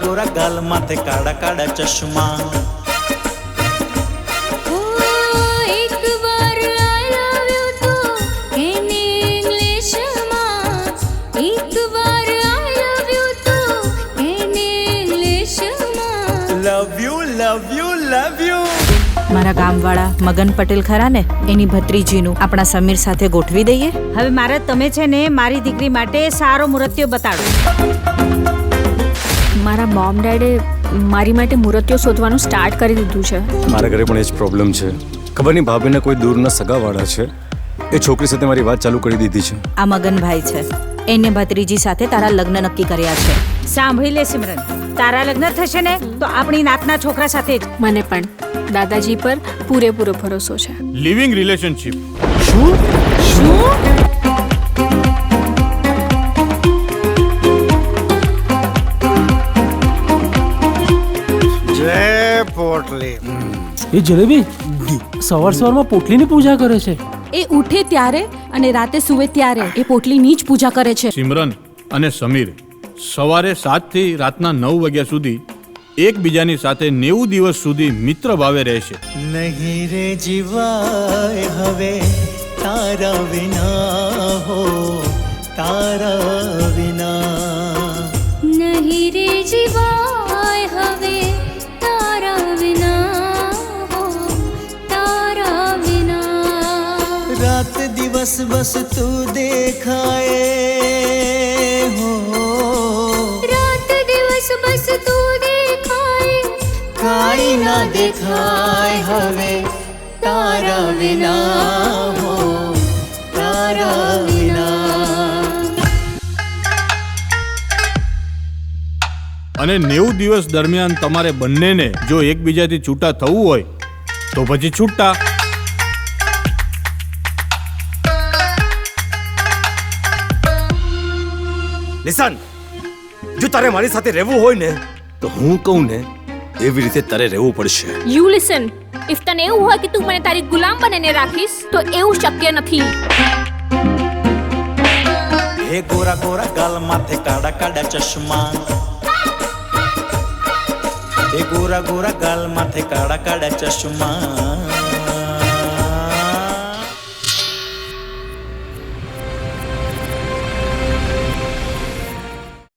गोरा गाल माथे काड़ा काड़ा चश्मा મારા ગામવાળા મગન પટેલ ખરા ને, એની ભત્રીજીનું આપણા સમીર સાથે ગોઠવી દઈએ. હવે મારે તમે છે ને મારી દીકરી માટે સારો મુહૂર્ત્યો બતાડો. મારા મોમ ડેડે મારી માટે મુહૂર્ત્યો શોધવાનું સ્ટાર્ટ કરી દીધું છે. મારા ઘરે પણ એ જ પ્રોબ્લેમ છે. ખબર નહીં ભાભીને કોઈ દૂરના સગાવાળા છે, એ છોકરી સાથે મારી વાત ચાલુ કરી દીધી છે. આ મગનભાઈ છે, એને ભત્રીજી સાથે તારા લગ્ન નક્કી કર્યા છે. સાંભળી લે સિમરન, તારા લગ્ન થશે ને તો આપણી નાતના છોકરા સાથે જ. મને પણ દાદાજી પર પૂરેપૂરો ભરોસો છે. Living relationship. જય પોટલી. એ જલેબી સવારમાં પોટલીની પૂજા કરે છે. એ ઉઠે ત્યારે અને રાતે સૂવે ત્યારે એ પોટલીની જ પૂજા કરે છે. સિમરન અને સમીર સવારે 7 થી રાતના 9 વાગ્યા સુધી એકબીજાની સાથે 90 દિવસ સુધી મિત્ર ભાવે રહેશે. નહીં રે જીવાય હવે તારા વિના હો, તારા વિના નહીં રે જીવાય હવે તારા વિના હો, તારા વિના રાત દિવસ બસ તું દેખાય હો, રાત દિવસ બસ તું દેખાય, કાઈ ના દેખાય હવે તારા વિના હો, તારા વિના. અને 90 દિવસ દરમિયાન તમારે બંનેને જો એકબીજાથી છૂટા થવું હોય તો પછી છૂટા. લિસન, જો તારે મારી સાથે રહેવું હોય ને તો હું કહું ને એવી રીતે તારે રહેવું પડશે. યુ લિસન, ઇફ તને એવું હોય કે તું મને તારી ગુલામ બનીને રાખીશ તો એવું શક્ય નથી. હે ગોરા ગોરા ગાલ માથે કાડા કાડા ચશ્મા, હે ગોરા ગોરા ગાલ માથે કાડા કાડા ચશ્મા